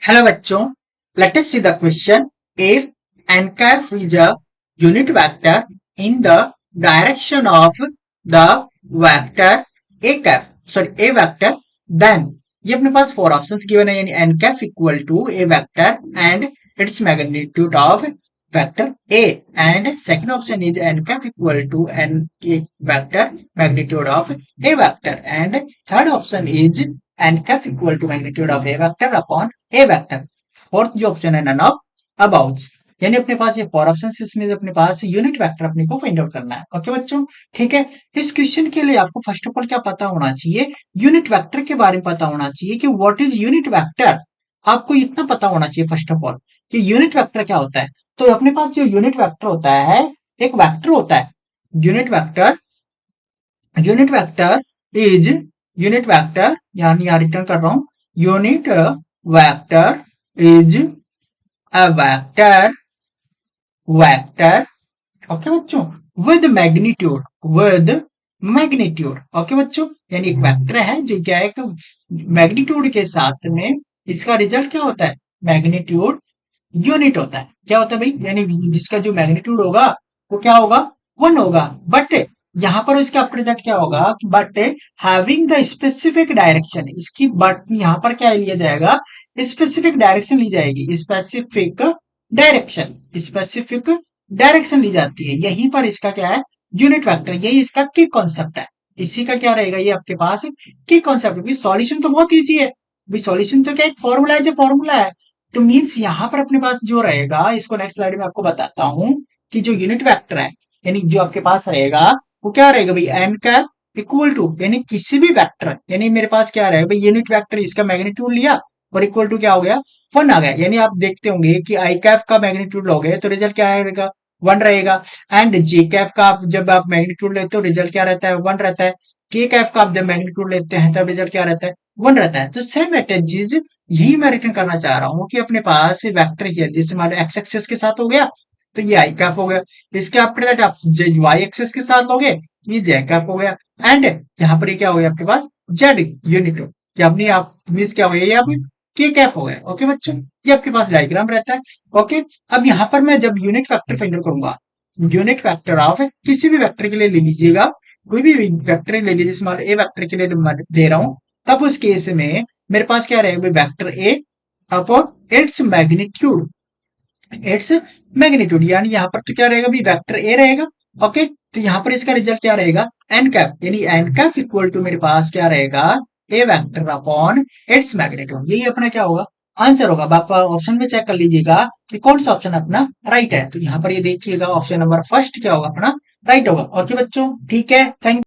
Hello bachchon, let us see the question. If n cap is a unit vector in the direction of the vector a vector, then ये अपने पास four options given है यानी n cap equal to a vector and its magnitude of vector a, and second option is n cap equal to n vector magnitude of a vector, and third option is n cap equal to magnitude of a vector upon a vector. Fourth जो option है none of about, यानी अपने पास ये four option, इसमें अपने पास unit vector अपने को find out करना है. ओके बच्चों, ठीक है. इस क्वेश्चन के लिए आपको फर्स्ट ऑफ ऑल क्या पता होना चाहिए, यूनिट वेक्टर के बारे में पता होना चाहिए कि व्हाट इज यूनिट वेक्टर. आपको इतना पता होना चाहिए फर्स्ट ऑफ ऑल कि यूनिट वेक्टर क्या होता है. तो अपने पास जो यूनिट वेक्टर होता है एक वेक्टर होता है. Unit vector is unit vector, यानी यहाँ रिटर्न कर रहा हूं, unit vector is a vector okay बच्चों, विद मैग्नीट्यूड. ओके बच्चों, यानी एक वेक्टर है जो क्या है, एक मैग्नीट्यूड के साथ में इसका रिजल्ट क्या होता है, मैग्नीट्यूड यूनिट होता है. क्या होता है भाई, यानी जिसका जो मैग्नीट्यूड होगा वो क्या होगा, 1 होगा. बट यहाँ पर इसका रिजल्ट क्या होगा, but having the specific direction, इसकी बट यहाँ पर क्या लिया जाएगा, स्पेसिफिक डायरेक्शन ली जाएगी. स्पेसिफिक डायरेक्शन ली जाती है. यहीं पर इसका क्या है, यूनिट वेक्टर, यही इसका की कॉन्सेप्ट है. इसी का क्या रहेगा, ये आपके पास की कॉन्सेप्ट. सॉल्यूशन तो बहुत ईजी है भाई, सॉल्यूशन तो क्या एक फॉर्मूला है, जो फॉर्मूला है. तो मीन्स यहाँ पर अपने पास जो रहेगा, इसको नेक्स्ट स्लाइड में आपको बताता हूं कि जो यूनिट वेक्टर है, यानी जो आपके पास रहेगा वो क्या रहेगा भाई, एन कैप इक्वल टू, यानी किसी भी वेक्टर, यानी मेरे पास क्या रहेगा भाई, यूनिट वेक्टर, इसका मैग्नीट्यूड लिया और इक्वल टू क्या हो गया, 1 आ गया. यानी आप देखते होंगे कि आई कैप का मैग्नीट्यूड लोगे तो रिजल्ट क्या आएगा, 1 रहेगा. एंड जे कैप का आप जब आप मैग्नीट्यूड लेते हो रिजल्ट क्या रहता है, 1 रहता है. के कैप का आप जब मैग्नीट्यूड लेते हैं तब रिजल्ट क्या रहता है, 1 रहता है. तो सेम चीज यही मैं रिटर्न करना चाह रहा हूँ कि अपने पास वेक्टर है, जैसे मान लो एक्स एक्सेस के साथ हो गया तो ये आई कैप हो गया. इसके आफ्टर दैट आप वाई एक्सेस के साथ लोगे, ये जे कैप हो गया. एंड यहाँ पर ये क्या हो गया आपके पास, जेड यूनिट हो, क्या अपनी आप मीन्स क्या हो गया, ये आप के कैप हो गया. ओके बच्चों, ये आपके पास डायग्राम रहता है. ओके, अब यहाँ पर मैं जब यूनिट वेक्टर फाइंड आउट करूंगा, यूनिट वेक्टर ऑफ किसी भी वेक्टर के लिए ले लीजिएगा, कोई भी वेक्टर ले लीजिए, जैसे मान लो ए वेक्टर के लिए दे रहा हूं, तब उस केस में मेरे पास क्या रहेगा, vector A upon its magnitude, यानी यहाँ पर तो क्या रहेगा भी, वेक्टर ए रहेगा. ओके, तो यहाँ पर इसका रिजल्ट क्या रहेगा, एन कैप, यानी एन कैप इक्वल टू मेरे पास क्या रहेगा, ए वेक्टर अपॉन इट्स मैग्नीट्यूड. यही अपना क्या होगा, आंसर होगा. अब आप ऑप्शन में चेक कर लीजिएगा कि कौन सा ऑप्शन अपना राइट है. तो यहाँ पर ये देखिएगा ऑप्शन नंबर फर्स्ट क्या होगा अपना राइट होगा. ओके बच्चों, ठीक है, थैंक